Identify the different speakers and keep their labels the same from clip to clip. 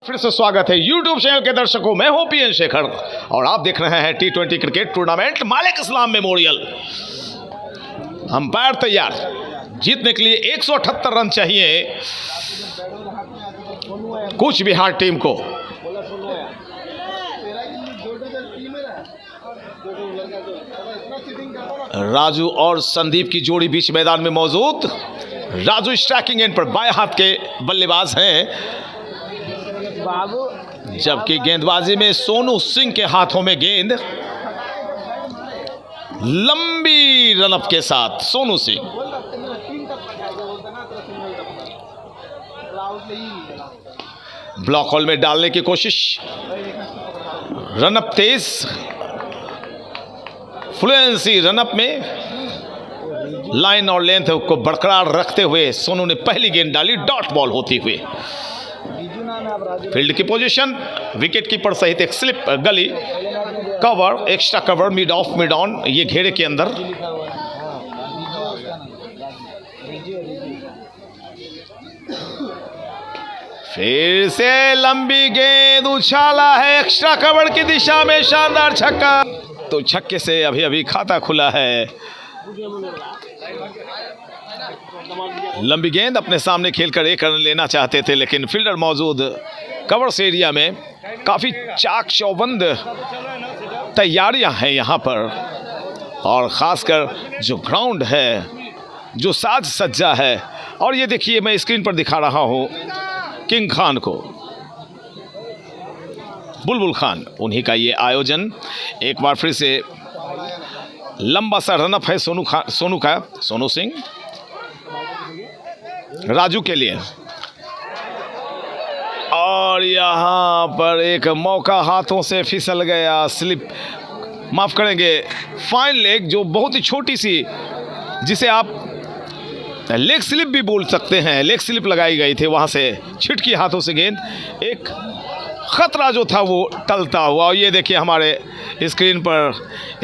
Speaker 1: फिर से स्वागत है YouTube चैनल के दर्शकों। मैं हूं पीएन शेखर और आप देख रहे हैं T20 क्रिकेट टूर्नामेंट मालिक इस्लाम मेमोरियल। अंपायर तैयार, जीतने के लिए 178 रन चाहिए कूच बिहार टीम को। राजू और संदीप की जोड़ी बीच मैदान में मौजूद। राजू स्ट्राइकिंग एंड पर बाएं हाथ के बल्लेबाज हैं, जबकि गेंदबाजी में सोनू सिंह के हाथों में गेंद। लंबी रनअप के साथ सोनू सिंह। ब्लॉक होल में डालने की कोशिश। रनअप तेज, फ्लुएंसी रनअप में लाइन और लेंथ को बरकरार रखते हुए सोनू ने पहली गेंद डाली डॉट बॉल होती हुई। फील्ड की पोजीशन, विकेट कीपर सहित एक स्लिप गली, cover, extra cover, mid of mid on, ये घेरे के अंदर। फिर से लंबी गेंद, उछाला है एक्स्ट्रा कवर की दिशा में, शानदार छक्का। तो छक्के से अभी अभी खाता खुला है। लंबी गेंद अपने सामने खेलकर एक रन लेना चाहते थे, लेकिन फील्डर मौजूद कवर्स एरिया में। काफ़ी चाक चौबंद तैयारियां हैं यहाँ पर, और ख़ासकर जो ग्राउंड है, जो साज सज्जा है। और ये देखिए, मैं स्क्रीन पर दिखा रहा हूँ किंग खान को, बुलबुल खान, उन्हीं का ये आयोजन। एक बार फिर से लंबा सा रनअप है सोनू सिंह राजू के लिए। और यहाँ पर एक मौका हाथों से फिसल गया, स्लिप, माफ करेंगे, फाइन लेग, जो बहुत ही छोटी सी, जिसे आप लेग स्लिप भी बोल सकते हैं, लेग स्लिप लगाई गई थी, वहाँ से छिटकी हाथों से गेंद। एक खतरा जो था वो टलता हुआ। और ये देखिए हमारे स्क्रीन पर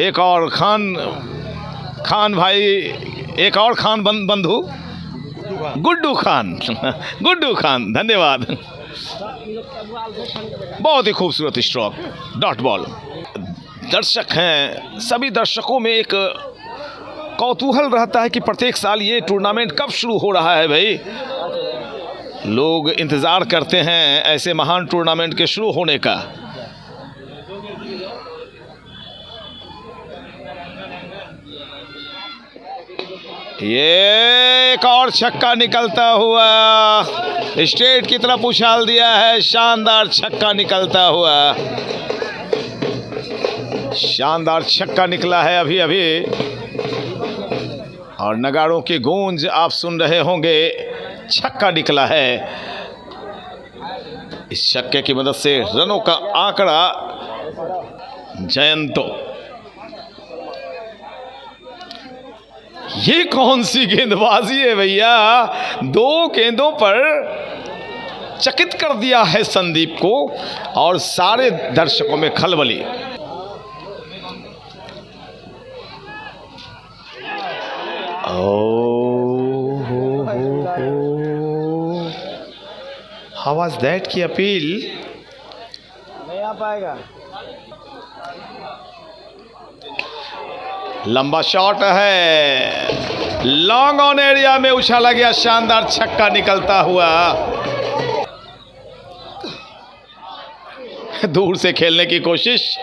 Speaker 1: एक और खान भाई, एक और खान बंधु, गुड्डू खान, धन्यवाद। बहुत ही खूबसूरत स्ट्रोक, डॉट बॉल। दर्शक हैं, सभी दर्शकों में एक कौतूहल रहता है कि प्रत्येक साल ये टूर्नामेंट कब शुरू हो रहा है। भाई, लोग इंतज़ार करते हैं ऐसे महान टूर्नामेंट के शुरू होने का। ये एक और छक्का निकलता हुआ, स्ट्रेट की तरफ उछाल दिया है, शानदार छक्का निकलता हुआ, शानदार छक्का निकला है अभी अभी। और नगाड़ों की गूंज आप सुन रहे होंगे, छक्का निकला है। इस छक्के की मदद से रनों का आंकड़ा जयंतो। ये कौन सी गेंदबाजी है भैया, दो गेंदों पर चकित कर दिया है संदीप को, और सारे दर्शकों में खलबली। हाउ वाज दैट की अपील?
Speaker 2: नहीं आ पाएगा।
Speaker 1: लंबा शॉट है, लॉन्ग ऑन एरिया में उछाला गया, शानदार छक्का निकलता हुआ। दूर से खेलने की कोशिश,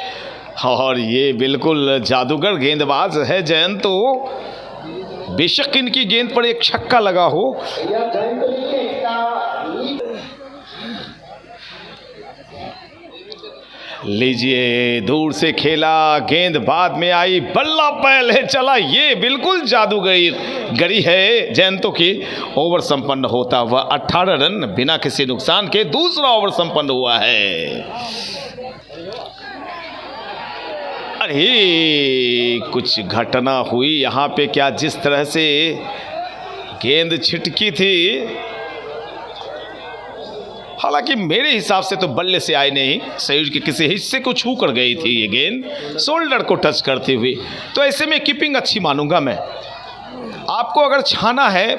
Speaker 1: और ये बिल्कुल जादूगर गेंदबाज है जयंतो। बेशक इनकी गेंद पर एक छक्का लगा हो। लीजिए, दूर से खेला, गेंद बाद में आई, बल्ला पहले चला। ये बिल्कुल जादूगरी है जयंतो की। ओवर संपन्न होता हुआ 18 रन बिना किसी नुकसान के दूसरा ओवर संपन्न हुआ है। अरे कुछ घटना हुई यहाँ पे क्या, जिस तरह से गेंद छिटकी थी। हालांकि मेरे हिसाब से तो बल्ले से आई नहीं, शरीर के किसी हिस्से को छू कर गई थी ये गेंद, शोल्डर को टच करती हुई। तो ऐसे में कीपिंग अच्छी मानूंगा मैं। आपको अगर छाना है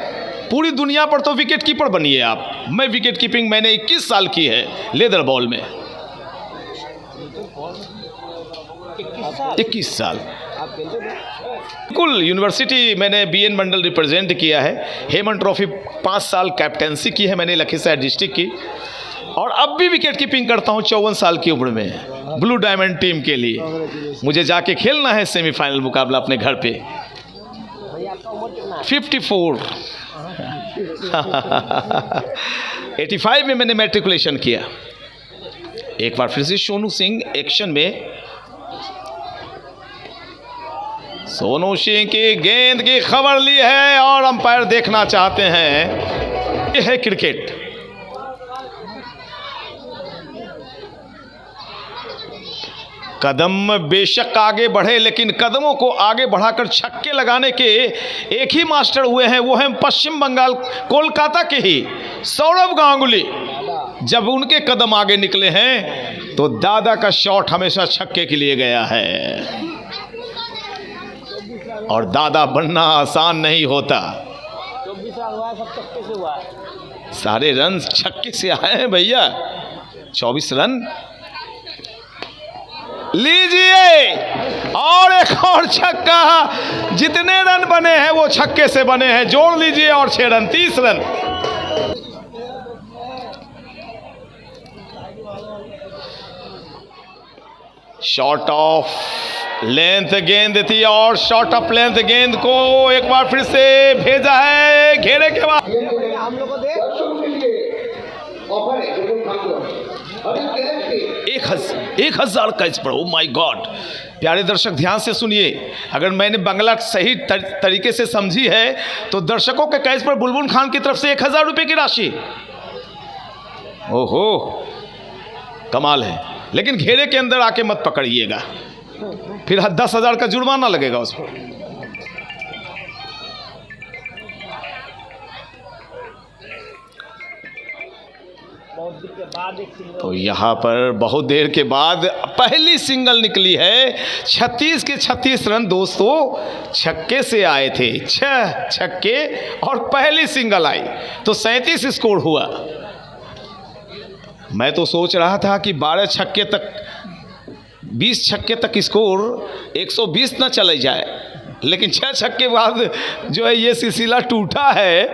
Speaker 1: पूरी दुनिया पर तो विकेट कीपर बनिए आप, मैं विकेट कीपिंग मैंने 21 साल की है लेदर बॉल में। 21 साल
Speaker 2: आप खेलते थे?
Speaker 1: बिल्कुल। यूनिवर्सिटी मैंने बीएन मंडल रिप्रेजेंट किया है, हेमन ट्रॉफी 5 साल कैप्टेंसी की है मैंने लखीसराय डिस्ट्रिक्ट की, और अब भी विकेट कीपिंग करता हूँ 54 साल की उम्र में ब्लू डायमंड टीम के लिए। मुझे जाके खेलना है सेमीफाइनल मुकाबला अपने घर पे।
Speaker 2: भाई आपका उम्र कितना है?
Speaker 1: 54 85 में मैंने मैट्रिकुलेशन किया। एक बार फिर से सोनू सिंह एक्शन में। सोनू सिंह की गेंद की खबर ली है और अंपायर देखना चाहते हैं। यह है क्रिकेट। कदम बेशक आगे बढ़े, लेकिन कदमों को आगे बढ़ाकर छक्के लगाने के एक ही मास्टर हुए हैं, वो हैं पश्चिम बंगाल कोलकाता के ही सौरव गांगुली। जब उनके कदम आगे निकले हैं तो दादा का शॉट हमेशा छक्के के लिए गया है, और दादा बनना आसान नहीं होता।
Speaker 2: 24 साल हुआ है, सब छक्के से हुआ है।
Speaker 1: सारे रन छक्के से आए हैं भैया। 24 रन लीजिए, और एक और छक्का। जितने रन बने हैं वो छक्के से बने हैं, जोड़ लीजिए और 6 run, 30 run. Short of length गेंद थी, और शॉर्ट ऑफ लेंथ गेंद को एक बार फिर से भेजा है घेरे के बाद।
Speaker 2: हम लोग को दे
Speaker 1: 1000 कैच पर। ओ माय गॉड, प्यारे दर्शक ध्यान से सुनिए, अगर मैंने बांग्ला सही तरीके से समझी है तो दर्शकों के कैच पर बुलबुल खान की तरफ से 1000 रुपए की राशि। ओहो, कमाल है। लेकिन घेरे के अंदर आके मत पकड़िएगा, फिर 10,000 का जुर्माना लगेगा उस पर।
Speaker 2: बहुत देर के बाद एक सिंगल।
Speaker 1: तो यहाँ पर बहुत देर के बाद पहली सिंगल निकली है। 36 के 36 रन दोस्तों छक्के से आए थे, 6 छक्के और पहली सिंगल आई तो 37 स्कोर हुआ। मैं तो सोच रहा था कि 12 छक्के तक 20 छक्के तक स्कोर 120 ना चले जाए, लेकिन 6 छक्के बाद जो है ये सिलसिला टूटा है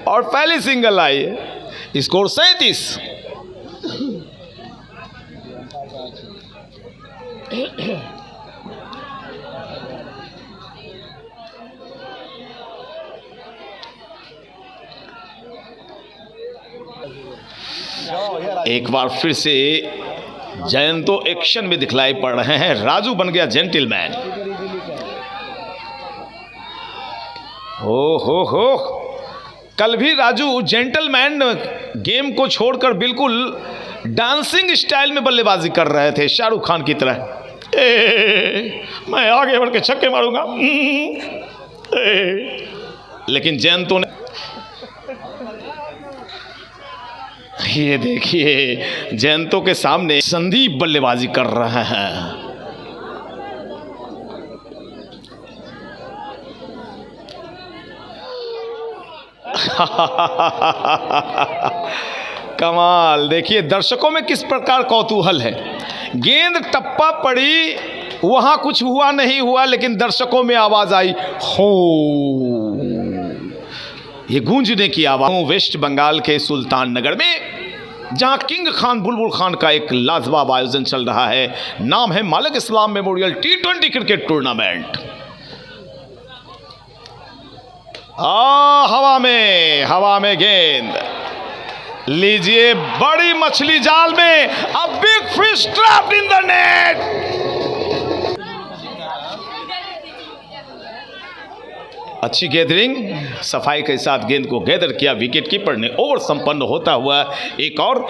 Speaker 1: और पहली सिंगल आई है, स्कोर 37। एक बार फिर से जयंतो एक्शन में दिखलाई पड़ रहे हैं। राजू बन गया जेंटलमैन। हो कल भी राजू जेंटलमैन गेम को छोड़कर बिल्कुल डांसिंग स्टाइल में बल्लेबाजी कर रहे थे, शाहरुख खान की तरह। मैं आगे बढ़ के छक्के मारूंगा। लेकिन जयंतो ने, ये देखिए जयंतो के सामने संदीप बल्लेबाजी कर रहे हैं। कमाल, देखिए दर्शकों में किस प्रकार कौतूहल है। गेंद टप्पा पड़ी, वहां कुछ हुआ नहीं हुआ, लेकिन दर्शकों में आवाज आई हो, ये गूंजने की आवाज। वेस्ट बंगाल के सुल्तान नगर में जहां किंग खान बुलबुल खान का एक लाजवाब आयोजन चल रहा है, नाम है मालिक Islam memorial T20 cricket tournament. हवा में गेंद लीजिए, बड़ी मछली जाल में, a big fish trapped in the net. अच्छी गैदरिंग, सफाई के साथ गेंद को गैदर किया विकेट कीपर ने। ओवर संपन्न होता हुआ एक और,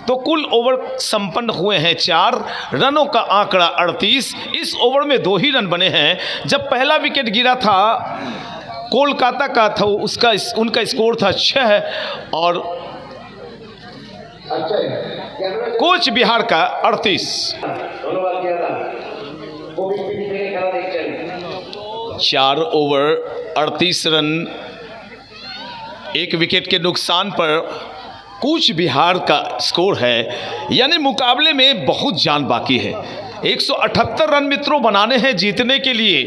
Speaker 1: तो कुल ओवर संपन्न हुए हैं 4, रनों का आंकड़ा 38। इस ओवर में 2 ही रन बने हैं। जब पहला विकेट गिरा था कोलकाता का था, उनका स्कोर था 6 और कोच बिहार का 38। 4 ओवर 38 रन एक विकेट के नुकसान पर कूच बिहार का स्कोर है, यानी मुकाबले में बहुत जान बाकी है। 178 रन मित्रों बनाने हैं जीतने के लिए।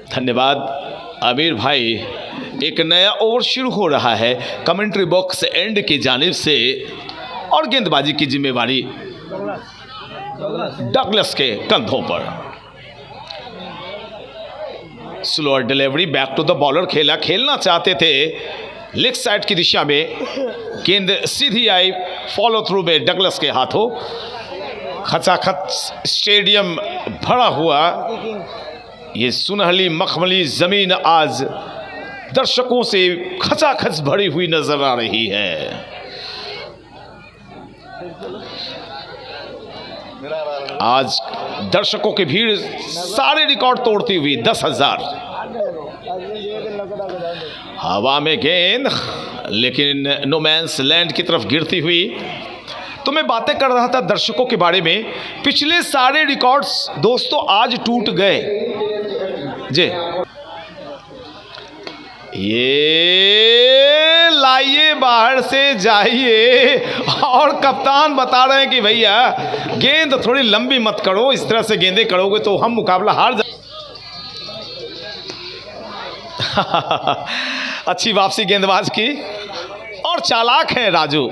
Speaker 1: धन्यवाद आमिर भाई। एक नया ओवर शुरू हो रहा है कमेंट्री बॉक्स एंड की जानिब से और गेंदबाजी की जिम्मेवारी डगलस के कंधों पर। Slower delivery back to the bowler, खेलना चाहते थे लेग साइड की दिशा में, गेंद सीधी आई फॉलो थ्रू में डगलस के हाथों। खचाखच स्टेडियम भरा हुआ ये सुनहली मखमली जमीन आज दर्शकों से खचाखच भरी हुई नजर आ रही है। आज दर्शकों की भीड़ सारे रिकॉर्ड तोड़ती हुई 10,000। हवा में गेंद लेकिन नो मैंस लैंड की तरफ गिरती हुई। तो मैं बातें कर रहा था दर्शकों के बारे में। पिछले सारे रिकॉर्ड्स दोस्तों आज टूट गए जी। ये लाइए बाहर से जाइए, और कप्तान बता रहे हैं कि भैया गेंद थोड़ी लंबी मत करो, इस तरह से गेंदें करोगे तो हम मुकाबला हार जा। अच्छी वापसी गेंदबाज की, और चालाक है राजू।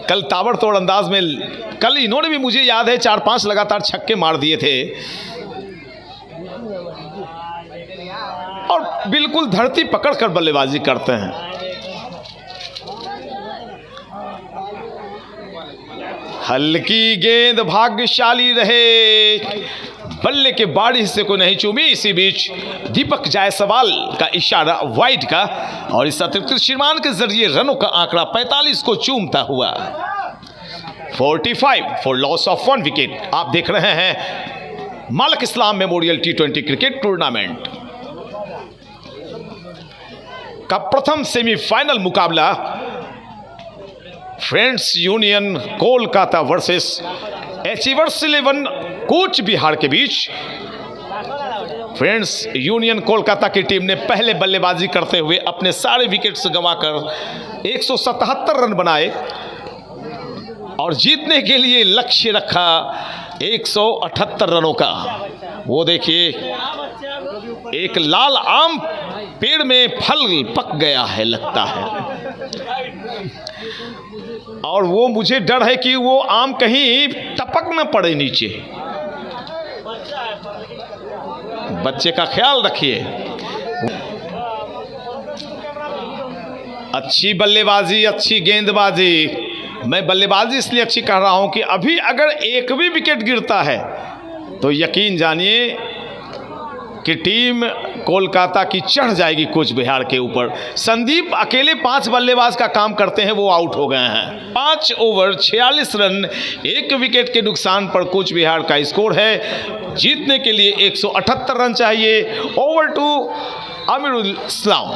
Speaker 1: कल ताबड़तोड़ अंदाज में, कल इन्होंने भी मुझे याद है 4-5 लगातार छक्के मार दिए थे, और बिल्कुल धरती पकड़कर बल्लेबाजी करते हैं। हल्की गेंद भाग्यशाली रहे, बल्ले के बाड़ी हिस्से को नहीं चूमी। इसी बीच दीपक जायसवाल का इशारा वाइड का, और इस अतिरिक्त श्रीमान के जरिए रनों का आंकड़ा 45 को चूमता हुआ 45 फॉर लॉस ऑफ 1 विकेट। आप देख रहे हैं Malik Islam memorial T20 cricket tournament का प्रथम सेमीफाइनल मुकाबला friends union Kolkata versus achievers 11 Cooch Behar के बीच। फ्रेंड्स यूनियन कोलकाता की टीम ने पहले बल्लेबाजी करते हुए अपने सारे विकेट्स गंवाकर 177 रन बनाए और जीतने के लिए लक्ष्य रखा 178 रनों का। वो देखिए, एक लाल आम पेड़ में फल पक गया है लगता है, और वो मुझे डर है कि वो आम कहीं टपक न पड़े नीचे। बच्चे का ख्याल रखिए। अच्छी बल्लेबाजी, अच्छी गेंदबाजी। मैं बल्लेबाजी इसलिए अच्छी कह रहा हूं कि अभी अगर एक भी विकेट गिरता है तो यकीन जानिए कि टीम कोलकाता की चढ़ जाएगी कूच बिहार के ऊपर। संदीप अकेले 5 बल्लेबाज का काम करते हैं, वो आउट हो गए हैं। 5 ओवर 46 रन 1 विकेट के नुकसान पर कूच बिहार का स्कोर है। जीतने के लिए 178 रन चाहिए। ओवर टू आमिरुल इस्लाम।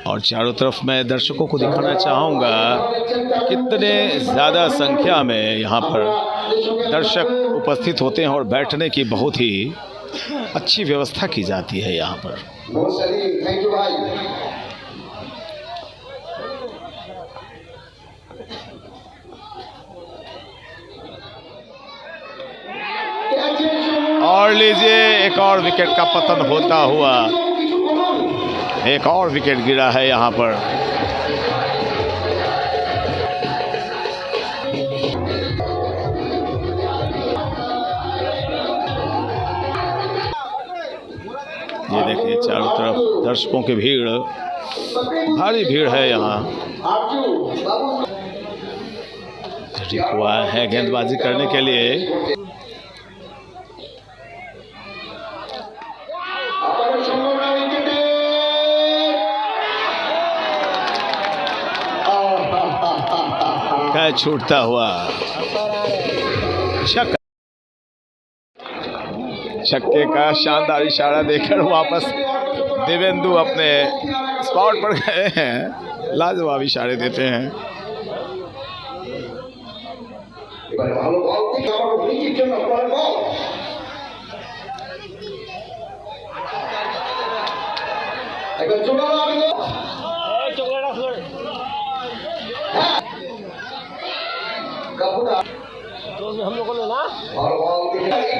Speaker 1: और चारों तरफ मैं दर्शकों को दिखाना चाहूँगा कितने ज़्यादा संख्या में यहाँ पर दर्शक उपस्थित होते हैं और बैठने की बहुत ही अच्छी व्यवस्था की जाती है यहाँ पर। थैंक यू भाई। और लीजिए, एक और विकेट का पतन होता हुआ, एक और विकेट गिरा है यहाँ पर। ये देखिए, चारों तरफ दर्शकों की भीड़, भारी भीड़ है यहाँ। रिक्वा है गेंदबाजी करने के लिए। मैच छूटता हुआ। छक्के का शानदार इशारा देकर वापस देवेंदु अपने स्पॉट पर गए हैं। लाजवाब इशारे देते हैं।
Speaker 2: हम लोग को लेना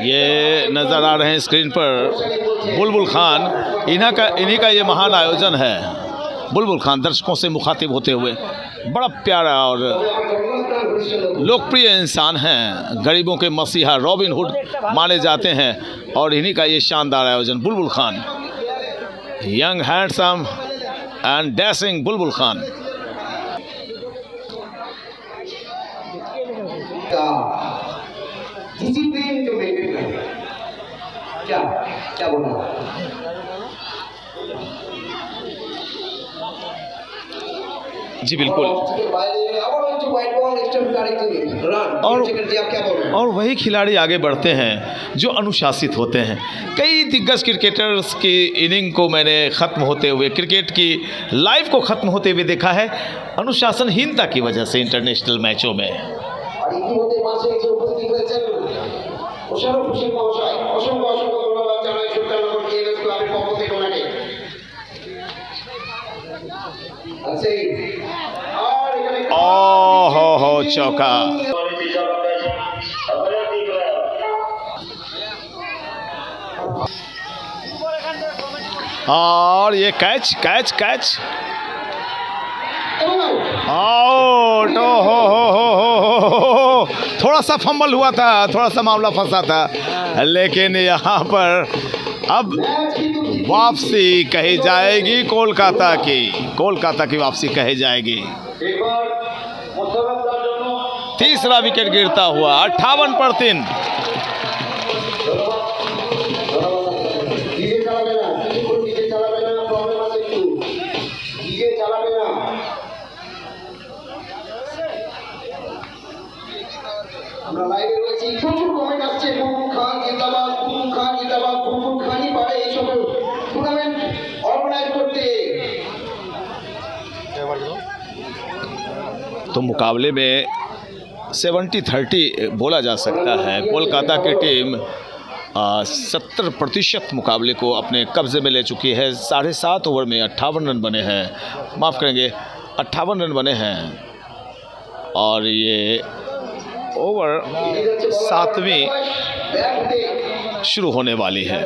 Speaker 1: ये नज़र आ रहे हैं स्क्रीन पर बुलबुल खान। इन्हीं का ये महान आयोजन है। बुलबुल खान दर्शकों से मुखातिब होते हुए बड़ा प्यारा और लोकप्रिय इंसान हैं। गरीबों के मसीहा रॉबिन हुड माने जाते हैं और इन्हीं का ये शानदार आयोजन बुलबुल Khan, young handsome and dashing Bulbul Khan.
Speaker 3: Discipline जो मेंटेन करें, क्या बोलना
Speaker 1: जी बिल्कुल। और वही खिलाड़ी आगे बढ़ते हैं जो अनुशासित होते हैं। कई दिग्गज क्रिकेटर्स की इनिंग को मैंने ख़त्म होते हुए, क्रिकेट की लाइफ को ख़त्म होते हुए देखा है अनुशासनहीनता की वजह से इंटरनेशनल मैचों में। हो चौका। और ये कैच कैच कैच आउट। हो थोड़ा सा फंबल हुआ था, थोड़ा सा मामला फंसा था, लेकिन यहाँ पर अब वापसी कही जाएगी कोलकाता की वापसी कही जाएगी। तीसरा विकेट गिरता हुआ 58 पर 3। तो मुकाबले में 70-30 बोला जा सकता है। कोलकाता की टीम 70% मुकाबले को अपने कब्जे में ले चुकी है। 7.5 ओवर में 58 रन बने हैं, माफ़ करेंगे 58 रन बने हैं। और ये ओवर 7वीं शुरू होने वाली है।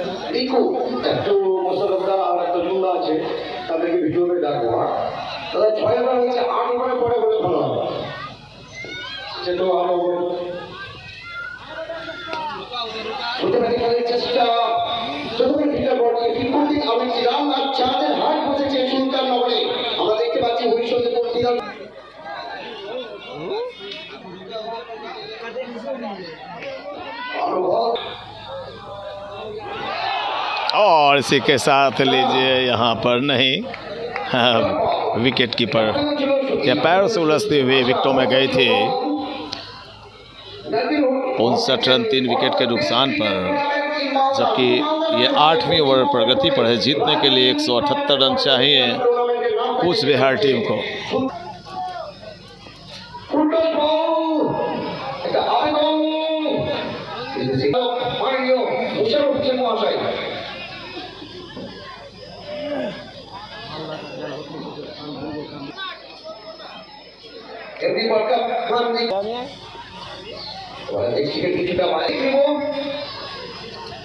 Speaker 1: और इसी के साथ लीजिए यहाँ पर नहीं, विकेट कीपर के पैर से उलझती हुई विकेटों में गई थी। 59 रन 3 विकेट के नुकसान पर, जबकि ये 8वीं ओवर प्रगति पर है। जीतने के लिए 178 रन चाहिए कूच बिहार टीम को।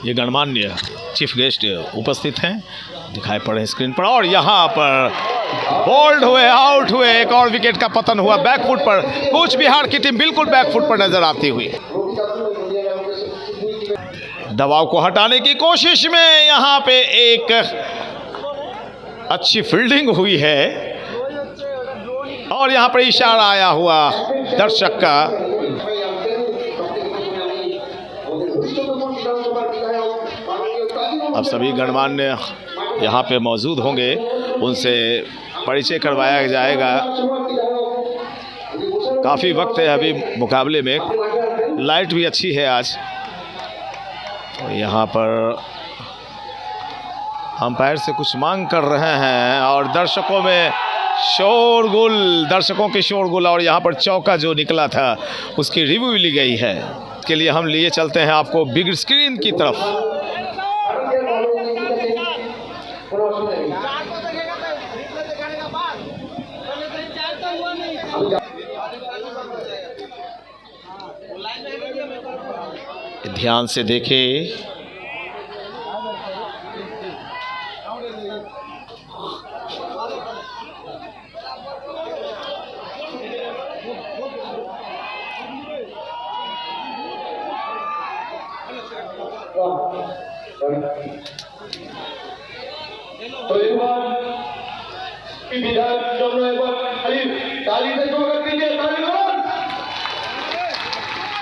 Speaker 1: ये गणमान्य चीफ गेस्ट उपस्थित हैं, दिखाई पड़े स्क्रीन पर। और यहाँ पर बोल्ड हुए, आउट हुए, एक और विकेट का पतन हुआ बैकफुट पर। कूच बिहार की टीम बिल्कुल बैकफुट पर नजर आती हुई। दबाव को हटाने की कोशिश में यहाँ पे एक अच्छी फील्डिंग हुई है और यहाँ पर इशारा आया हुआ दर्शक का। अब सभी गणमान्य यहाँ पे मौजूद होंगे, उनसे परिचय करवाया जाएगा। काफ़ी वक्त है अभी मुकाबले में, लाइट भी अच्छी है आज। तो यहाँ पर अंपायर से कुछ मांग कर रहे हैं और दर्शकों में शोरगुल, दर्शकों के शोरगुल। और यहाँ पर चौका जो निकला था उसकी रिव्यू ली गई है। के लिए हम लिए चलते हैं आपको बिग स्क्रीन की तरफ। ध्यान से देखें,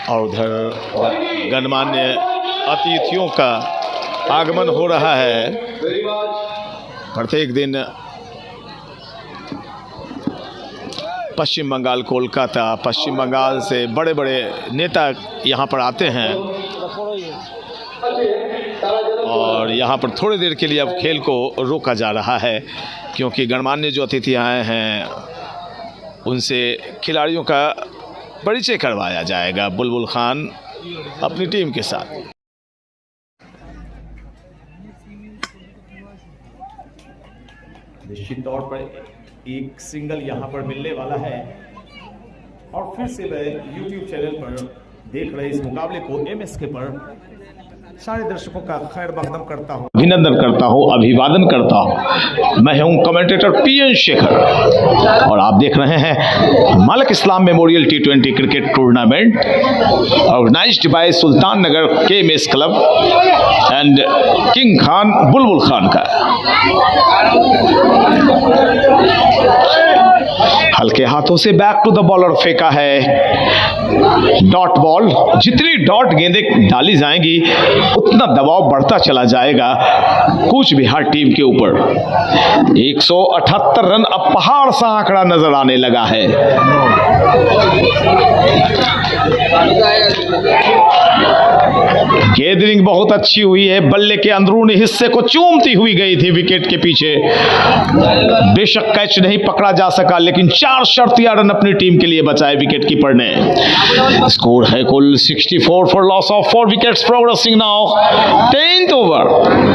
Speaker 1: और उधर गणमान्य अतिथियों का आगमन हो रहा है। प्रत्येक दिन पश्चिम बंगाल, कोलकाता, पश्चिम बंगाल से बड़े बड़े नेता यहाँ पर आते हैं और यहाँ पर थोड़ी देर के लिए अब खेल को रोका जा रहा है, क्योंकि गणमान्य जो अतिथि आए हैं उनसे खिलाड़ियों का परिचय करवाया जाएगा। बुलबुल खान अपनी टीम के साथ। निश्चित तौर पर एक सिंगल यहाँ पर मिलने वाला है और फिर से मैं YouTube चैनल पर देख रहे इस मुकाबले को MSK पर सारे दर्शकों का खैर मकदम करता हूँ, अभिनंदन करता हूँ, अभिवादन करता हूँ। मैं हूँ कमेंटेटर PN शेखर और आप देख रहे हैं Malik Islam memorial T20 cricket tournament organized by Sultan Nagar KMS club and King Khan Bulbul Khan का। हल्के हाथों से बैक टू द बॉलर फेंका है डॉट बॉल। जितनी डॉट गेंदें डाली जाएंगी उतना दबाव बढ़ता चला जाएगा कूच बिहार टीम के ऊपर। 178 रन अब पहाड़ सा आंकड़ा नजर आने लगा है। गेंदरिंग बहुत अच्छी हुई है, बल्ले के अंदरूनी हिस्से को चूमती हुई गई थी विकेट के पीछे। बेशक कैच नहीं पकड़ा जा सका, लेकिन 4 शर्तिया रन अपनी टीम के लिए बचाए विकेट कीपर ने। स्कोर है कुल 64 for loss of 4 wickets. Progressing now 10th over,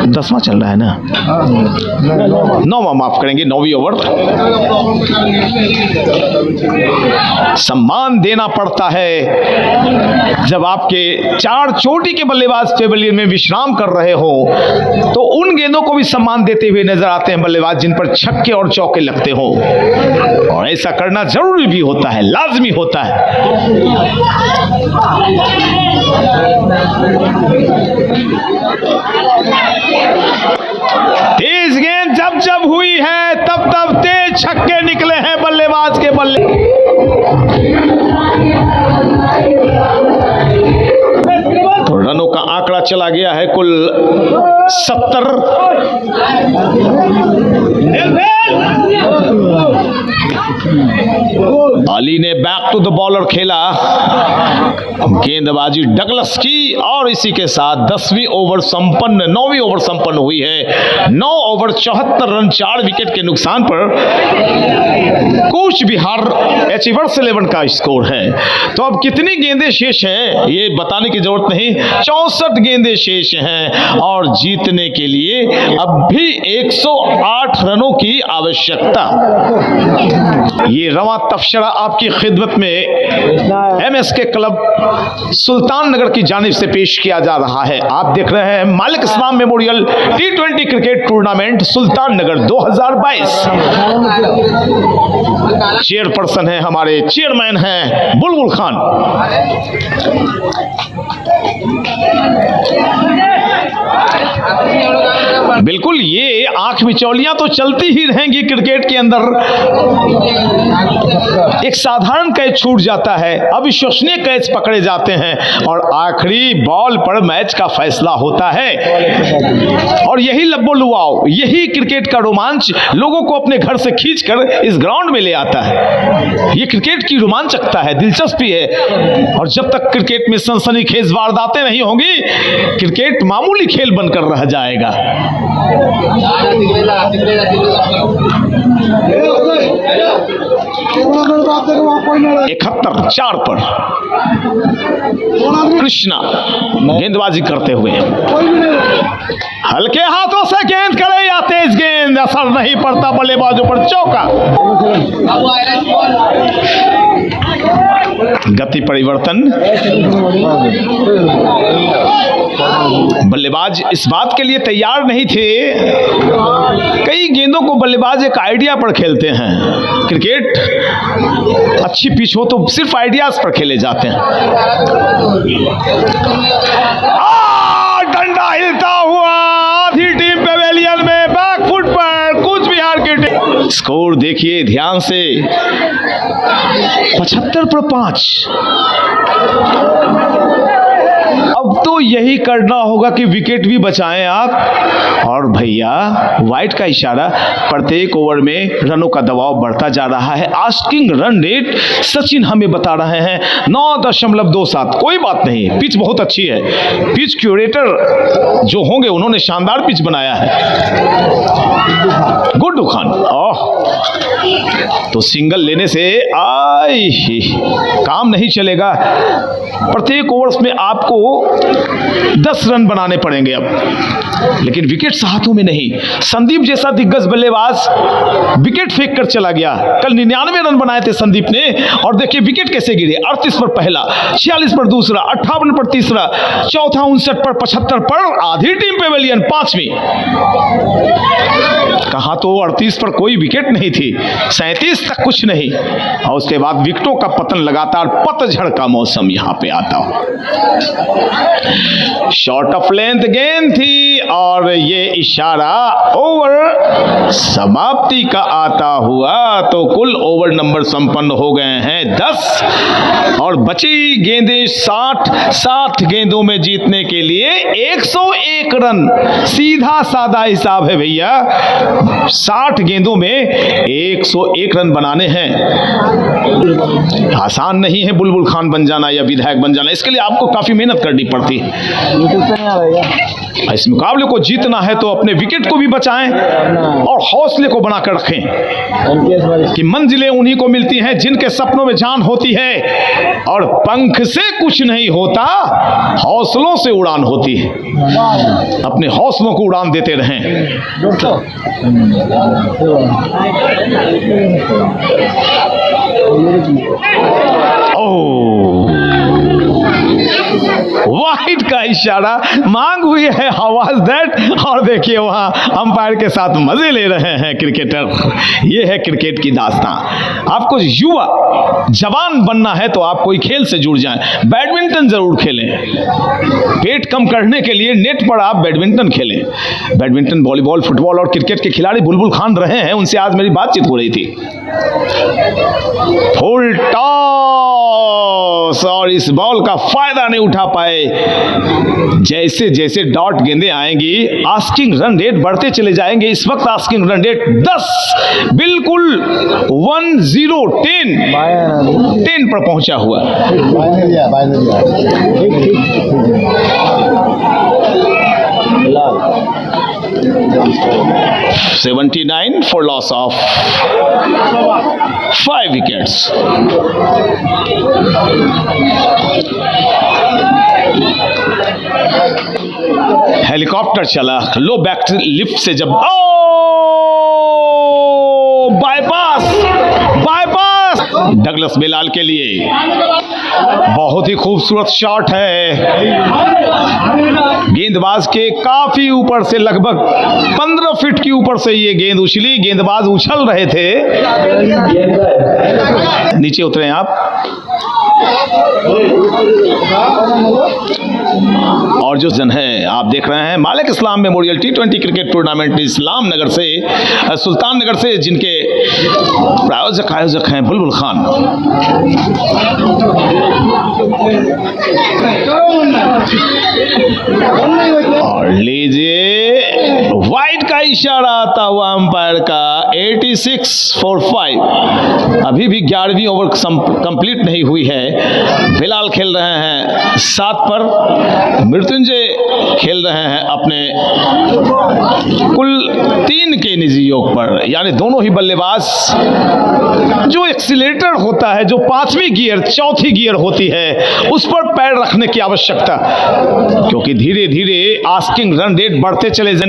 Speaker 1: 10वां चल रहा है ना, 9वां माफ करेंगे, 9वीं ओवर। सम्मान देना पड़ता है जब आपके 4 चोटी के बल्लेबाज पेविलियन में विश्राम कर रहे हो, तो उन गेंदों को भी सम्मान देते हुए नजर आते हैं बल्लेबाज जिन पर छक्के और चौके लगते हो, और ऐसा करना जरूरी भी होता है, लाजमी होता है। तेज गेंद जब जब हुई है तब तब तेज छक्के निकले हैं बल्लेबाज के बल्ले। तो रनों का आंकड़ा चला गया है कुल 70। अली ने बैक टू द बॉलर खेला, गेंदबाजी डगलस की, और इसी के साथ 10वीं ओवर संपन्न, 9वीं ओवर संपन्न हुई है। 9 ओवर 74 रन 4 विकेट के नुकसान पर कूच बिहार अचीवर्स 11 का स्कोर है। तो अब कितनी गेंदें शेष हैं ये बताने की जरूरत नहीं, 64 गेंदें शेष हैं और जीतने के लिए अब भी 108 रनों की आवश्यकता। ये रवां तफशरा आपकी खिदमत में MSK क्लब सुल्तान नगर की जानिब से पेश किया जा रहा है। आप देख रहे हैं Malik Islam memorial T20 cricket tournament सुल्तान नगर 2022। चेयरपर्सन है हमारे, चेयरमैन हैं बुलबुल खान। बिल्कुल ये आंख बिचौलियां तो चलती ही रहेंगी क्रिकेट के अंदर। एक साधारण कैच छूट जाता है, अविश्वसनीय कैच पकड़े जाते हैं और आखिरी बॉल पर मैच का फैसला होता है। और यही लब्बो लुआओ, यही क्रिकेट का रोमांच लोगों को अपने घर से खींचकर इस ग्राउंड में ले आता है। ये क्रिकेट की रोमांचकता है, दिलचस्पी है। और जब तक क्रिकेट में सनसनीखेज वारदातें नहीं होंगी, क्रिकेट मामूली खेल बनकर रह जाएगा। 71-4 पर कृष्णा गेंदबाजी करते हुए, हल्के हाथों से गेंद करे या तेज गेंद, असर नहीं पड़ता बल्लेबाजों पर। चौका। गति परिवर्तन। बल्लेबाज इस बात के लिए तैयार नहीं थे। कई गेंदों को बल्लेबाज एक आइडिया पर खेलते हैं। क्रिकेट अच्छी पिच हो तो सिर्फ आइडियाज पर खेले जाते हैं। डंडा हिलता हुआ आधी टीम पेवेलियन में बैकफुट पर कूच बिहार की टीम। स्कोर देखिए ध्यान से, 75 पर 5। अब तो यही करना होगा कि विकेट भी बचाएं आप। और भैया वाइट का इशारा, प्रत्येक ओवर में रनों का दबाव बढ़ता जा रहा है। आस्किंग रन रेट सचिन हमें बता रहे हैं 9.27। कोई बात नहीं, पिच बहुत अच्छी है। पिच क्यूरेटर जो होंगे उन्होंने शानदार पिच बनाया है। गुड्डू खान, तो सिंगल लेने से काम नहीं चलेगा। प्रत्येक ओवर्स में आपको 10 रन बनाने पड़ेंगे अब, लेकिन विकेट हाथों में नहीं। संदीप जैसा दिग्गज बल्लेबाज विकेट फेंक कर चला गया। कल 99 रन बनाए थे संदीप ने, और देखिए विकेट कैसे गिरे। 38 पर पहला, 46 पर दूसरा, 58 पर तीसरा, चौथा 59 पर, 75 पर आधी टीम पेवेलियन 5वीं। कहा तो 38 पर कोई विकेट नहीं थी, 37 तक कुछ नहीं, और उसके बाद विकेटों का पतन लगातार। पतझड़ का मौसम यहां पे आता हो। शॉर्ट ऑफ लेंथ गेंद थी और ये इशारा ओवर समाप्ति का आता हुआ। तो कुल ओवर नंबर संपन्न हो गए हैं 10 और बची गेंदें 60 गेंदों में जीतने के लिए 101 रन। सीधा साधा हिसाब है भैया, 60 गेंदों में 101 रन बनाने हैं। आसान नहीं है बुलबुल खान बन जाना या विधायक बन जाना, इसके लिए आपको काफी मेहनत करनी पड़ती है। इस मुकाबले को जीतना है तो अपने विकेट को भी बचाएं और हौसले को बनाकर रखें कि मंजिलें उन्हीं को मिलती हैं जिनके सपनों में जान होती है, और पंख से कुछ नहीं होता, हौसलों से उड़ान होती है। अपने हौसलों को उड़ान देते रहें। वाइट का इशारा, मांग हुई है आवाज दैट, और देखिए वहां अंपायर के साथ मजे ले रहे हैं क्रिकेटर। ये है क्रिकेट की दास्तां। आपको युवा जवान बनना है तो आप कोई खेल से जुड़ जाएं। बैडमिंटन जरूर खेलें, पेट कम करने के लिए नेट पर आप बैडमिंटन खेलें। बैडमिंटन, वॉलीबॉल, फुटबॉल और क्रिकेट के खिलाड़ी बुलबुल खान रहे हैं, उनसे आज मेरी बातचीत हो रही थी। फुल टॉस, और इस बॉल का फायदा नहीं उठा पाए। जैसे जैसे डॉट गेंदें आएंगी आस्किंग रन रेट बढ़ते चले जाएंगे। इस वक्त आस्किंग रन रेट 10, बिल्कुल 10 पर पहुंचा हुआ। 79 for loss of 5 wickets. Helicopter चला लो बैक लिफ्ट से, जब बाईपास डगलस बेलाल के लिए बहुत ही खूबसूरत शॉट है। गेंदबाज के काफी ऊपर से, लगभग 15 फीट की ऊपर से ये गेंद उछली। गेंदबाज उछल रहे थे। नीचे उतरे आप। और जो जन है आप देख रहे हैं Malik Islam memorial T20 cricket tournament इस्लाम नगर से सुल्तान नगर से, जिनके प्रायोजक आयोजक हैं बुलबुल खान। और लीजिए वाइड का इशारा आता हुआ अंपायर का 86-45। अभी भी 11वीं ओवर कंप्लीट नहीं हुई है। बिलाल खेल रहे हैं 7 पर, मृत्युंजय खेल रहे हैं अपने कुल 3 के निजी योग पर, यानी दोनों ही बल्लेबाज। जो एक्सीलेटर होता है, जो 5वीं गियर 4थी गियर होती है, उस पर पैर रखने की आवश्यकता, क्योंकि धीरे धीरे आस्किंग रन रेट बढ़ते चले जाएं।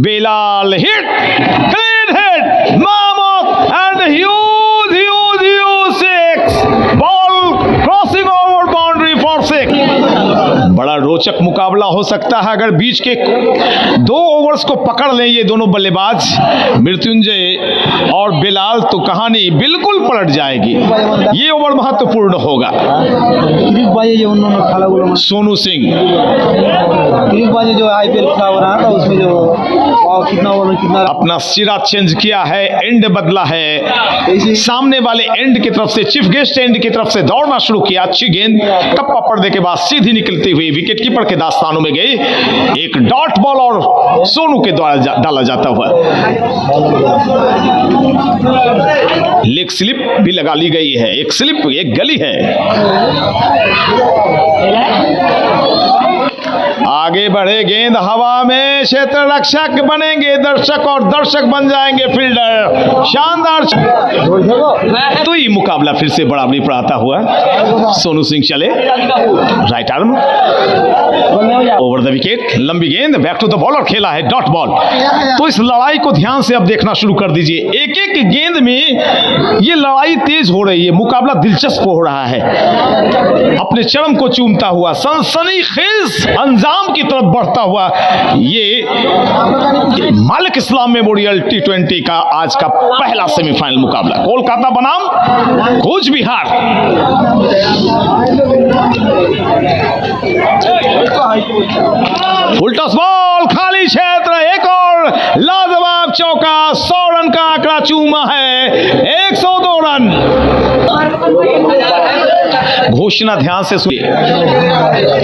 Speaker 1: Bilal hit, clean hit, Mamud and huge 6 ball crossing over boundary for 6। बड़ा रोचक मुकाबला हो सकता है अगर बीच के 2 ओवर्स को पकड़ लें ये दोनों बल्लेबाज, मृत्युंजय और बिलाल, तो कहानी बिल्कुल पलट जाएगी। ये ओवर महत्वपूर्ण होगा। सोनू सिंह
Speaker 2: जो IPL खिला हो रहा था उसमें जो कितना
Speaker 1: अपना सिरा चेंज किया है, एंड बदला है। सामने वाले एंड की तरफ से, चीफ गेस्ट एंड की तरफ से दौड़ना शुरू किया। अच्छी गेंद टप्पा पड़ने के बाद सीधी निकलती हुई विकेट कीपर के दास्तानों में गई। एक डॉट बॉल और सोनू के द्वारा डाला जाता हुआ लेग स्लिप भी लगा ली गई है। एक स्लिप, एक गली है। आगे बढ़े गेंद हवा में, क्षेत्र रक्षक बनेंगे दर्शक और दर्शक बन जाएंगे फील्डर। शानदार, तो ये मुकाबला फिर से बराबरी पर आता हुआ। सोनू सिंह चले, right arm over the wicket, लंबी गेंद, बैक टू द बॉलर, खेला है डॉट बॉल। तो इस लड़ाई को ध्यान से अब देखना शुरू कर दीजिए। एक एक गेंद में ये लड़ाई तेज हो रही है, मुकाबला दिलचस्प हो रहा है, अपने चरम को चूमता हुआ, सनसनीखेज अंजाम की तरफ बढ़ता हुआ। ये मालिक इस्लाम मेमोरियल T20 का आज का पहला सेमीफाइनल मुकाबला, कोलकाता बनाम Cooch Behar. Full toss ball, खाली क्षेत्र, एक और लाजवाब चौका। 100 रन का आंकड़ा चूमा है, 102 रन। घोषणा ध्यान से सुनिए,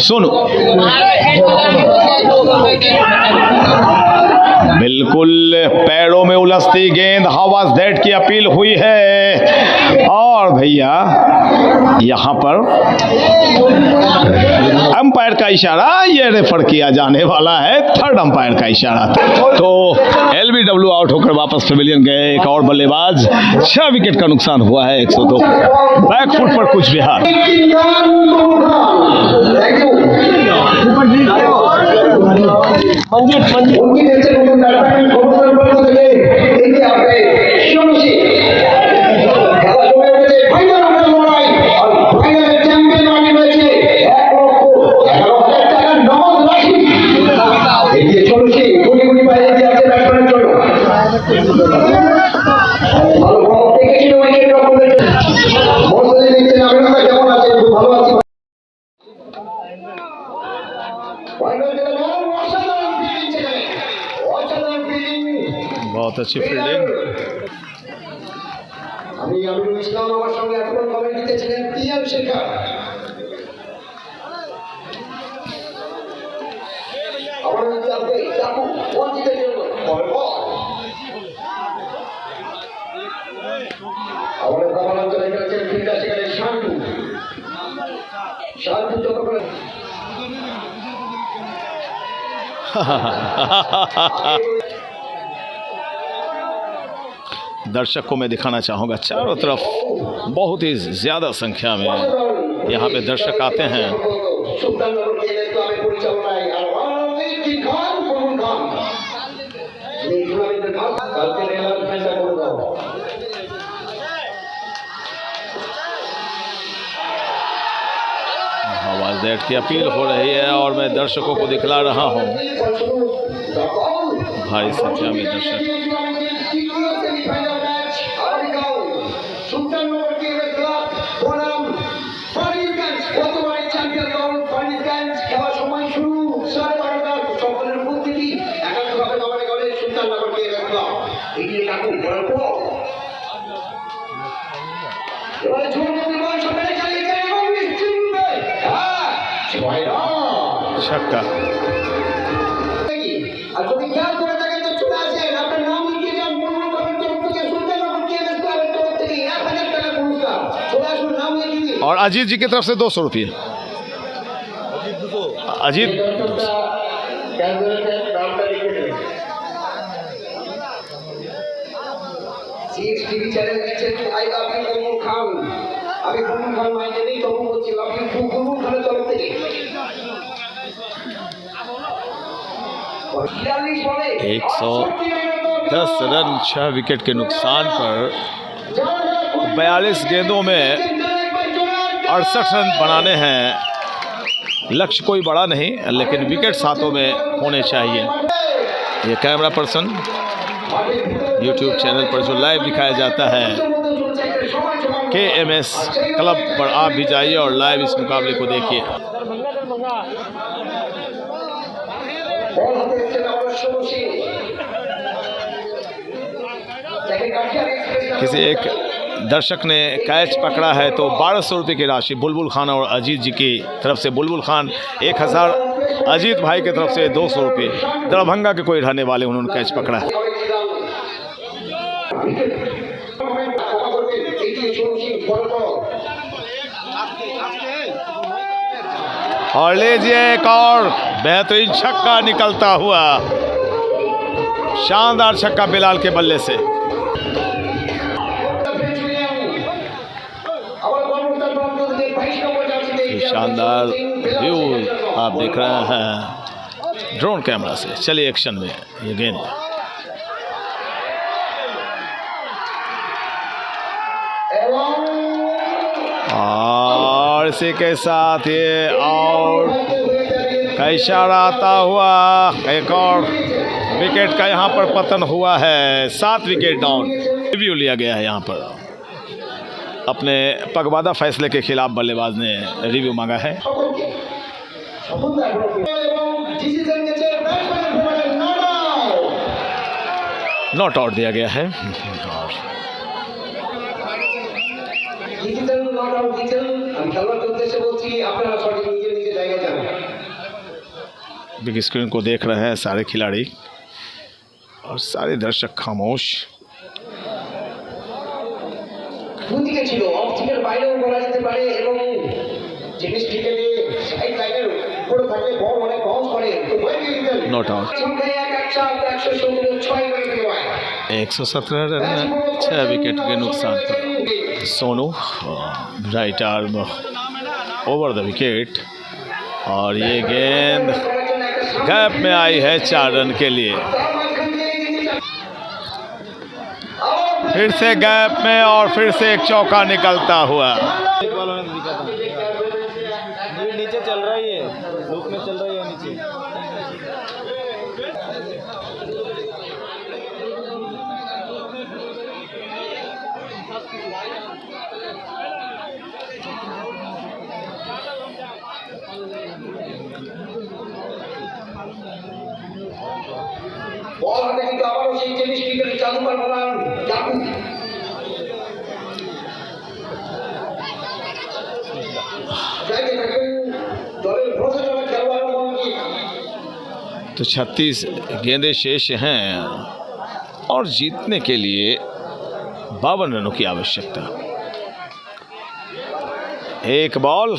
Speaker 1: सुनो। बिल्कुल पैरों में उलझती गेंद, हाउ वाज दैट की अपील हुई है। और भैया यहां पर अंपायर का इशारा, ये रेफर किया जाने वाला है, थर्ड अंपायर का इशारा। तो LBW आउट होकर वापस पेविलियन गए। एक और बल्लेबाज, 6 विकेट का नुकसान हुआ है, 102। बैकफुट पर कूच बिहार। बहुत अच्छी फील्डिंग।
Speaker 3: इस्लाम আমার সঙ্গে এখন কমেন্ট দিতেছিলেন টিএম শেখর। আমার যাবে যাবো কোন দিকে যাব বলবো। আমাদের কমান্ডার চলে গেছেন ফিল্ডার সেখানে শান্তু যত করে
Speaker 1: दर्शक को मैं दिखाना चाहूँगा, चारों तरफ बहुत ही ज़्यादा संख्या में यहाँ पे दर्शक आते हैं। आवाज़ दैट की अपील हो रही है और मैं दर्शकों को दिखला रहा हूँ। भारी संख्या में दर्शक। छक्का।
Speaker 3: আর যদি খেয়াল করে থাকেন তো চলে আসেন, আপনার নাম লিখিয়ে যান বুলবুল খানের তরফ থেকে, সুলতান নগর কেএমএস ক্লাবের তরফ থেকে 1000 টাকা পুরস্কার। চলে আসুন, নাম লিখিয়ে দিন।
Speaker 1: और अजीत जी की तरफ से 200 रुपये। अजीत
Speaker 3: সিক্স টিভি চ্যানেল দিচ্ছেন আই লাভ ইউ বুলবুল খান। আমি বুলবুল খান মাইকে নেই, তবু বলছি লাভ ইউ বুলবুল খানের তরফ থেকে
Speaker 1: 110 रन 6 विकेट के नुकसान पर 42 गेंदों में 68 रन बनाने हैं। लक्ष्य कोई बड़ा नहीं, लेकिन विकेट हाथों में होने चाहिए। ये कैमरा पर्सन यूट्यूब चैनल पर जो लाइव दिखाया जाता है KMS क्लब पर, आप भी जाइए और लाइव इस मुकाबले को देखिए। किसी एक दर्शक ने कैच पकड़ा है तो 1200 रुपये की राशि बुलबुल खान और अजीत जी की तरफ से। बुलबुल खान 1000, अजीत भाई की तरफ से 200 रुपये। दरभंगा के कोई रहने वाले उन्होंने कैच पकड़ा है। और लीजिए एक और बेहतरीन छक्का निकलता हुआ। शानदार छक्का बिलाल के बल्ले से। शानदार व्यू आप देख रहे हैं ड्रोन कैमरा से। चलिए एक्शन में ये गेंद। और इसी के साथ ये और का इशारा आता हुआ एक और विकेट का यहाँ पर पतन हुआ है। 7 विकेट डाउन। रिव्यू लिया गया है यहाँ पर। अपने पगबादा फैसले के खिलाफ बल्लेबाज ने रिव्यू मांगा है। नॉट आउट दिया गया है। बिग स्क्रीन को देख रहे हैं सारे खिलाड़ी और सारे दर्शक खामोश।
Speaker 3: দুদিকে ছিল, অফ স্পিনের বাইরেও বলা যেতে পারে এবং জিনিসটিকে নিয়ে সাইড লাইনের উপরে থাকলে বল অনেক বাউন্স করে। তো বাইরে দিতেন
Speaker 1: नॉट आउट। 117 रन 6 विकेट के नुकसान पर Sonu right arm over the wicket. और ये गेंद गैप में आई है 4 रन के लिए। फिर से गैप में और फिर से एक चौका निकलता हुआ।
Speaker 2: नीचे चल रहा है, ये लूप में चल रही है नीचे।
Speaker 3: বল হাতে কিন্তু আবারও সেই টেনিস ক্রিকেট চালু করলেন জাকু।
Speaker 1: तो 36 गेंदें शेष हैं और जीतने के लिए 52 रनों की आवश्यकता। एक बॉल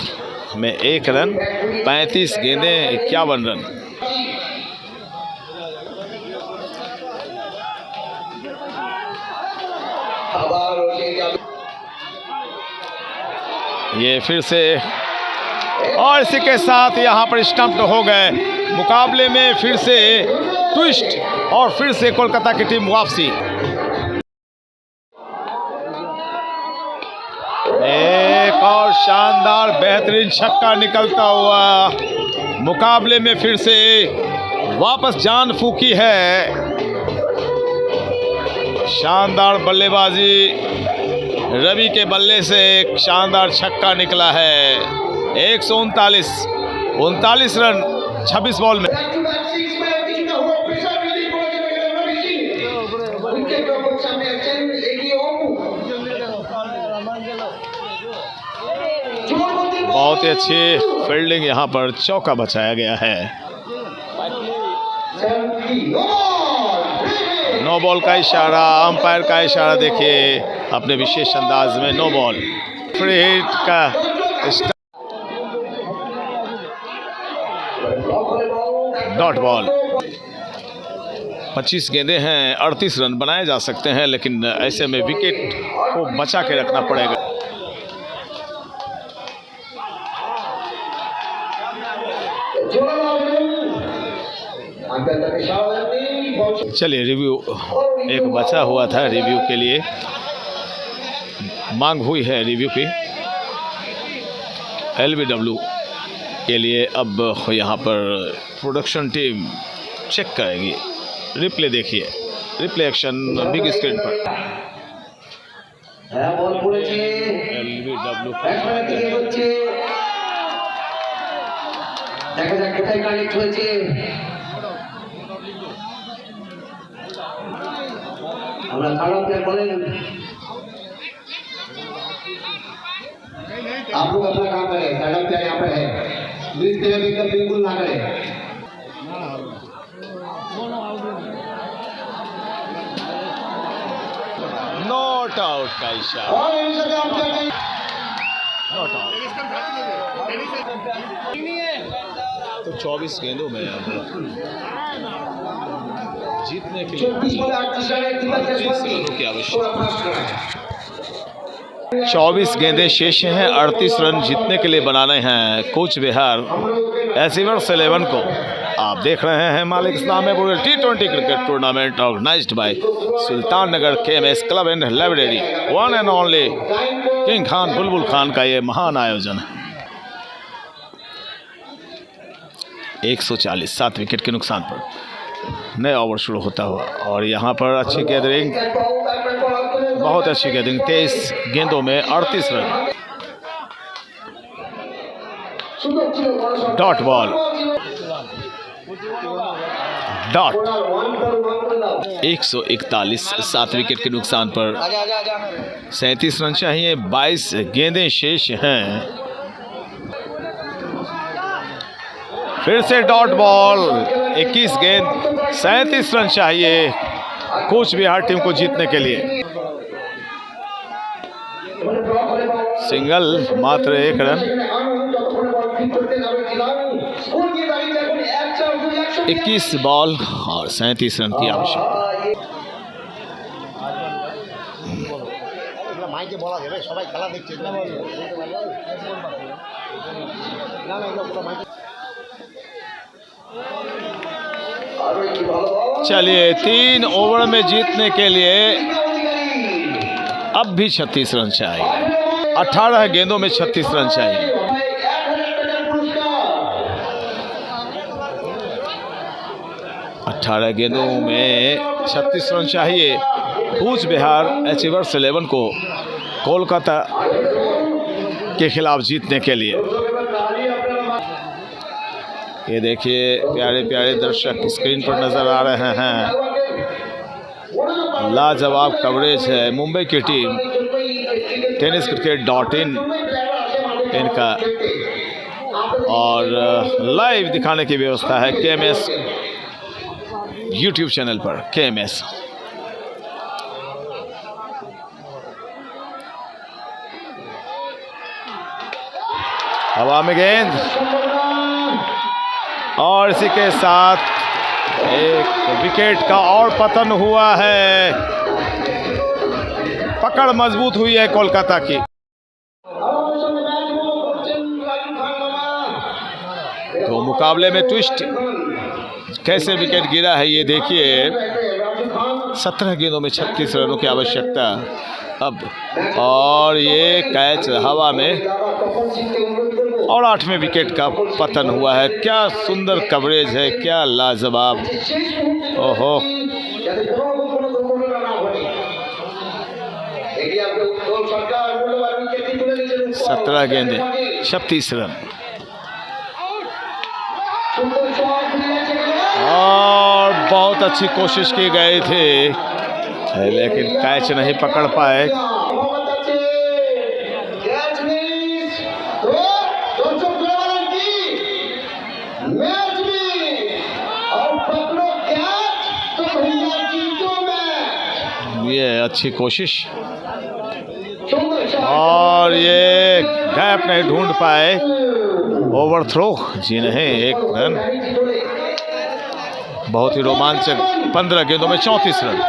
Speaker 1: में 1 रन, 35 गेंदें 51 रन। ये फिर से और इसी के साथ यहाँ पर स्टंप्ड हो गए। मुकाबले में फिर से ट्विस्ट और फिर से कोलकाता की टीम वापसी। एक और शानदार बेहतरीन छक्का निकलता हुआ। मुकाबले में फिर से वापस जान फूकी है। शानदार बल्लेबाजी रवि के बल्ले से एक शानदार छक्का निकला है। 139 रन 26 बॉल में। बहुत बहुत ही अच्छी फील्डिंग, यहाँ पर चौका बचाया गया है। नो बॉल का इशारा, अंपायर का इशारा देखिए अपने विशेष अंदाज में, नो बॉल। फ्री हिट का डॉट बॉल। 25 गेंदें हैं, 38 रन बनाए जा सकते हैं, लेकिन ऐसे में विकेट को बचा के रखना पड़ेगा। चलिए रिव्यू, एक बचा हुआ था रिव्यू के लिए, मांग हुई है रिव्यू की LBW के लिए। अब यहाँ पर प्रोडक्शन टीम चेक करेगी। रिप्ले देखिए, रिप्ले एक्शन बिग स्क्रीन पर। LBW
Speaker 3: দেখা যাক কোথায় কানেক্ট হয়েছে। আমরা থার্ড প্লেয়ার বলেন, आप लोग अपना काम करें, थर्ड प्लेयर यहाँ पर है, बीच प्लेयर एकदम बिल्कुल ना करें।
Speaker 1: नॉट आउट का इशारा,
Speaker 3: और इस तरह आप क्या
Speaker 1: नॉट आउट। तो 24 गेंदों में अब जीतने के लिए
Speaker 3: 24 बॉल 38 रन
Speaker 1: 30 रनों की आवश्यकता। 24 गेंदें शेष हैं, 38 रन जीतने के लिए बनाने हैं कोच बिहार एसिवर्स 11 को। आप देख रहे हैं मालिक इस्लाम में T20 cricket tournament organized by Sultan Nagar KMS club and library, one and only king Khan Bulbul Khan का ये महान आयोजन है। 140, 7 विकेट के नुकसान पर नया ओवर शुरू होता हुआ, और यहाँ पर अच्छी गैदरिंग, बहुत अच्छी गैदरिंग, 23 गेंदों में 38 run. Dot ball, dot 141, 7 wicket के नुकसान पर 37 रन चाहिए, 22 गेंदें शेष हैं। फिर से डॉट बॉल, 21 गेंद, 37 रन चाहिए कोच बिहार टीम को जीतने के लिए। सिंगल, मात्र 1 रन। 21 बॉल और 37 रन की आवश्यकता। चलिए 3 ओवर में जीतने के लिए अब भी 36 रन चाहिए। 18 गेंदों में 36 रन चाहिए। 18 गेंदों में 36 रन चाहिए कूच बिहार एसिवर्स 11 को कोलकाता के खिलाफ जीतने के लिए। ये देखिए प्यारे प्यारे दर्शक स्क्रीन पर नजर आ रहे हैं, लाजवाब कवरेज है मुंबई की टीम tenniscricket.in इनका, और लाइव दिखाने की व्यवस्था है KMS YouTube चैनल पर। KMS हवा में गेंद, और इसी के साथ एक विकेट का और पतन हुआ है। पकड़ मजबूत हुई है कोलकाता की। तो मुकाबले में ट्विस्ट, कैसे विकेट गिरा है ये देखिए। 17 गेंदों में 36 रनों की आवश्यकता अब, और ये कैच हवा में, और 8वें विकेट का पतन हुआ है। क्या सुंदर कवरेज है, क्या लाजवाब। ओहो, 17 गेंदें 36 रन, और बहुत अच्छी कोशिश की गई थी लेकिन कैच नहीं पकड़ पाए।
Speaker 3: मैच में और पकड़ो कैच तो भैया जीतो मैच।
Speaker 1: ये अच्छी कोशिश
Speaker 3: सुंदर शॉट
Speaker 1: और ये गैप नहीं ढूंढ पाए, ओवर थ्रो जी नहीं, 1 रन। बहुत ही रोमांचक 15 गेंदों में 34 रन।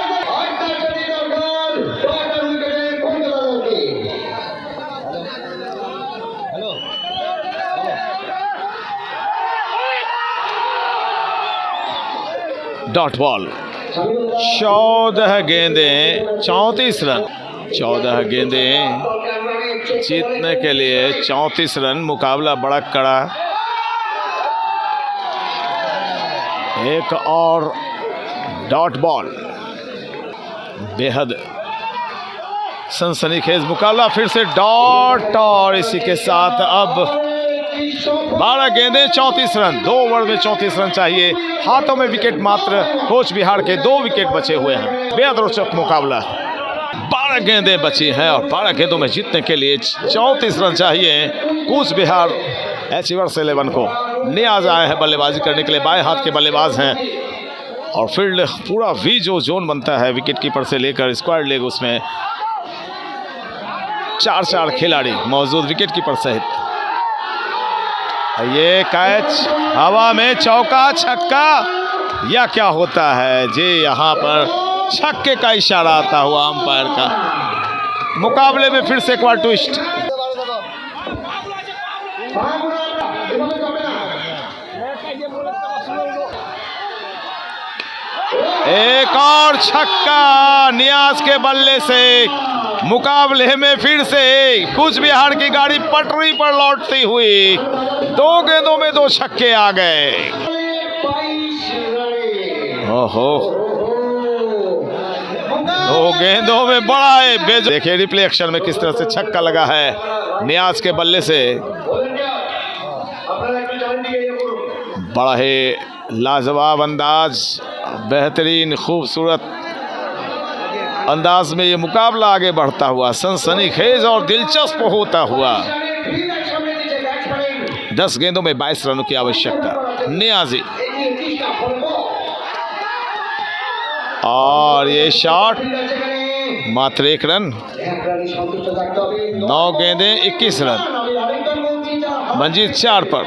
Speaker 1: डॉट बॉल, 14 गेंदें 34 रन। 14 गेंदें जीतने के लिए 34 रन, मुकाबला बड़ा कड़ा। एक और डॉट बॉल, बेहद सनसनीखेज मुकाबला, फिर से डॉट और इसी के साथ अब 12 गेंदें 34 रन, 2 ओवर में 34 रन चाहिए। हाथों में विकेट मात्र कोच बिहार के 2 विकेट बचे हुए हैं। बेहद रोचक मुकाबला, 12 गेंदें बची हैं और 12 गेंदों में जीतने के लिए 34 रन चाहिए कूच बिहार अचीवर्स 11 को। नियाज आए हैं बल्लेबाजी करने के लिए, बाएं हाथ के बल्लेबाज हैं और फील्ड पूरा वी जो जोन बनता है विकेट कीपर से लेकर स्क्वायर लेग, उसमें 4 खिलाड़ी मौजूद विकेट कीपर सहित। ये कैच हवा में, चौका छक्का या क्या होता है जी, यहाँ पर छक्के का इशारा आता हुआ अंपायर का। मुकाबले में फिर से एक बार ट्विस्ट, एक और छक्का नियाज के बल्ले से। मुकाबले में फिर से कूच बिहार की गाड़ी पटरी पर लौटती हुई, 2 गेंदों में 2 छक्के आ गए। ओहो, 2 गेंदों में बड़ा है। देखिए रिप्ले एक्शन में किस तरह से छक्का लगा है नियाज के बल्ले से। बड़ा ही लाजवाब अंदाज, बेहतरीन खूबसूरत अंदाज में ये मुकाबला आगे बढ़ता हुआ, सनसनीखेज और दिलचस्प होता हुआ। 10 गेंदों में 22 रनों की आवश्यकता। नियाजी और ये शॉट मात्र 1 रन, 9 गेंदें 21 रन। मंजीत 4 पर,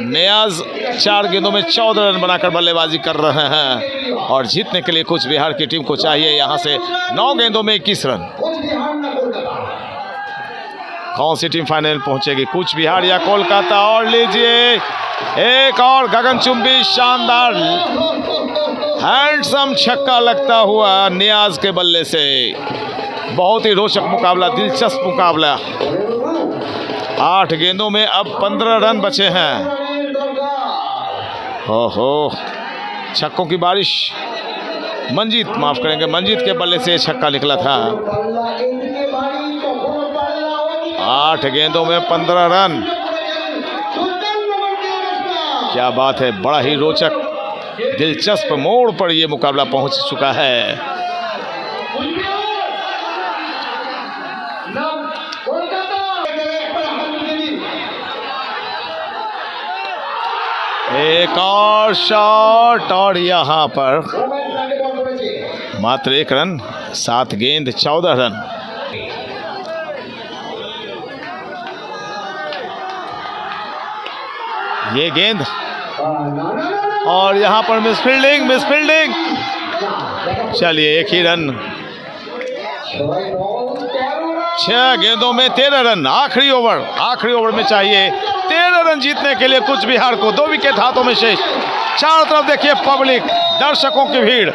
Speaker 1: नियाज 4 गेंदों में 14 रन बनाकर बल्लेबाजी कर रहे हैं और जीतने के लिए कूच बिहार की टीम को चाहिए यहां से 9 गेंदों में 21 रन। कौन सी टीम फाइनल पहुंचेगी, कूच बिहार या कोलकाता? और लीजिए एक और गगनचुंबी शानदार हैंडसम छक्का लगता हुआ नियाज के बल्ले से। बहुत ही रोचक मुकाबला, दिलचस्प मुकाबला। 8 गेंदों में अब 15 रन बचे हैं। ओहो, छक्कों की बारिश। मंजीत, माफ करेंगे, मंजीत के बल्ले से छक्का निकला था। 8 गेंदों में 15 रन, क्या बात है। बड़ा ही रोचक दिलचस्प मोड़ पर यह मुकाबला पहुंच चुका है। एक और शॉट और यहां पर मात्र 1 रन, 7 गेंद 14 रन। ये गेंद और यहां पर मिस फील्डिंग। चलिए 1 ही रन, 6 गेंदों में 13 रन। आखिरी ओवर में चाहिए 13 रन जीतने के लिए कूच बिहार को। 2 विकेट हाथों में शेष। चारों तरफ देखिए पब्लिक, दर्शकों की भीड़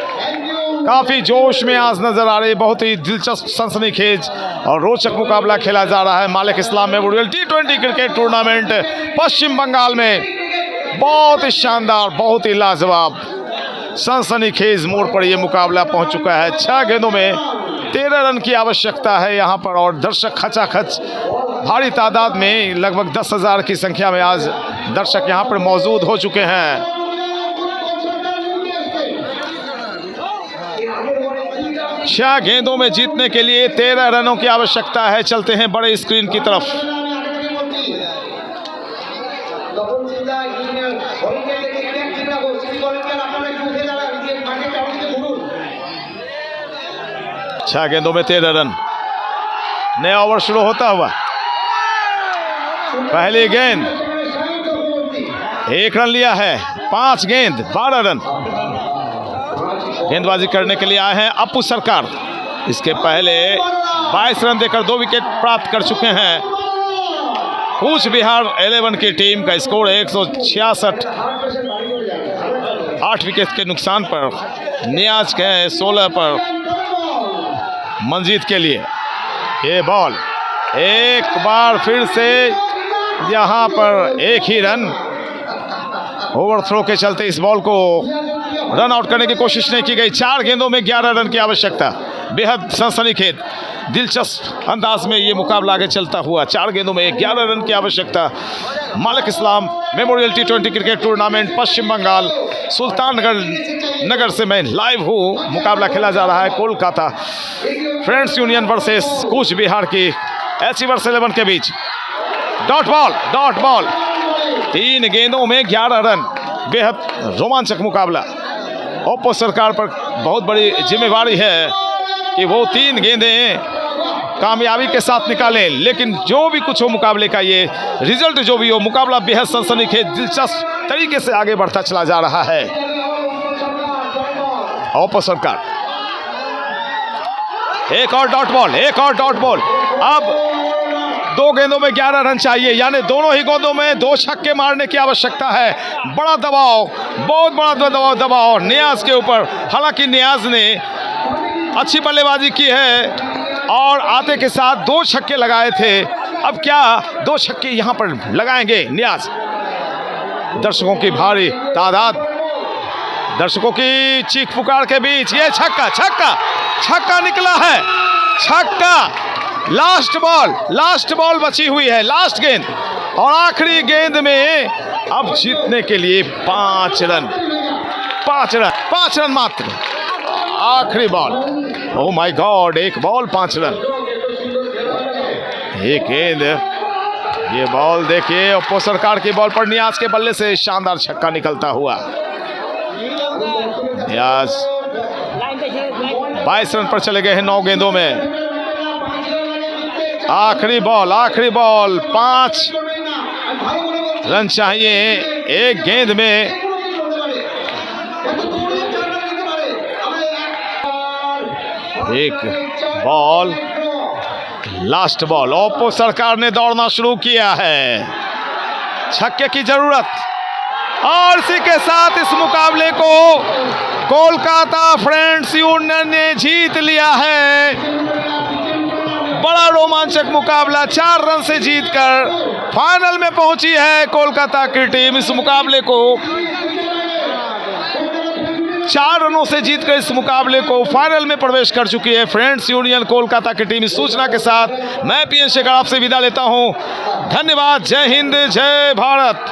Speaker 1: काफी जोश में आज नजर आ रही है। बहुत ही दिलचस्प, सनसनीखेज और रोचक मुकाबला खेला जा रहा है मालिक Islam memorial T20 cricket tournament पश्चिम बंगाल में। बहुत ही शानदार, बहुत ही लाजवाब, सनसनीखेज मोड़ पर यह मुकाबला पहुंच चुका है। 6 गेंदों में 13 रन की आवश्यकता है यहाँ पर और दर्शक खचाखच भारी तादाद में, लगभग 10,000 की संख्या में आज दर्शक यहाँ पर मौजूद हो चुके हैं। छह गेंदों में जीतने के लिए 13 रनों की आवश्यकता है। चलते हैं बड़े स्क्रीन की तरफ। 6 गेंदों में 13 रन। नया ओवर शुरू होता हुआ, पहली गेंद 1 रन लिया है, 5 गेंद 12 रन। गेंदबाजी करने के लिए आए हैं अप्पू सरकार। इसके पहले 22 रन देकर 2 विकेट प्राप्त कर चुके हैं। कूच बिहार 11 की टीम का स्कोर 166, 8 विकेट के नुकसान पर। नियाज के 16 पर मंजीत के लिए। ये बॉल एक बार फिर से यहाँ पर 1 ही रन। ओवरथ्रो के चलते इस बॉल को रन आउट करने की कोशिश नहीं की गई। 4 गेंदों में 11 रन की आवश्यकता। बेहद सनसनीखेज दिलचस्प अंदाज में ये मुकाबला आगे चलता हुआ। 4 गेंदों में 11 रन की आवश्यकता। मालिक Islam memorial T20 cricket tournament पश्चिम बंगाल सुल्तानगढ़ से मैं लाइव हूँ। मुकाबला खेला जा रहा है Kolkata friends union versus Cooch Behar की एचीवर्स 11 के बीच। डॉट बॉल 3 गेंदों में 11 रन। बेहद रोमांचक मुकाबला। ओप्पो सरकार पर बहुत बड़ी जिम्मेवारी है कि वो 3 गेंदें कामयाबी के साथ निकालें। लेकिन जो भी कुछ हो मुकाबले का, ये रिजल्ट जो भी हो, मुकाबला बेहद सनसनीखेज दिलचस्प तरीके से आगे बढ़ता चला जा रहा है। ओप्पो सरकार, एक और डॉट बॉल। अब 2 गेंदों में 11 रन चाहिए, यानी दोनों ही गेंदों में 2 छक्के मारने की आवश्यकता है। बड़ा दबाव, बहुत बड़ा दबाव नियाज के ऊपर। हालांकि नियाज ने अच्छी बल्लेबाजी की है और आते के साथ 2 छक्के लगाए थे। अब क्या 2 छक्के यहां पर लगाएंगे नियाज? दर्शकों की भारी तादाद, दर्शकों की चीख पुकार के बीच ये छक्का निकला है। छक्का, लास्ट बॉल बची हुई है, लास्ट गेंद और आखिरी गेंद में अब जीतने के लिए 5 रन मात्र। आखिरी ball, oh my God, 1 ball 5 run. एक गेंद, ये बॉल देखिए, ओप्पो सरकार की बॉल पर नियाज के बल्ले से शानदार छक्का निकलता हुआ। नियाज 22 रन पर चले गए हैं 9 गेंदों में। आखिरी बॉल 5 रन चाहिए 1 गेंद में। एक बॉल, लास्ट बॉल। ओप्पो सरकार ने दौड़ना शुरू किया है, छक्के की जरूरत। और इसी के साथ इस मुकाबले को कोलकाता फ्रेंड्स यूनियन ने जीत लिया है। बड़ा रोमांचक मुकाबला, 4 रन से जीतकर फाइनल में पहुंची है कोलकाता की टीम। इस मुकाबले को 4 रनों से जीतकर इस मुकाबले को फाइनल में प्रवेश कर चुकी है फ्रेंड्स यूनियन कोलकाता की टीम। इस सूचना के साथ मैं पीएन शेखर आपसे विदा लेता हूं। धन्यवाद। जय हिंद, जय भारत।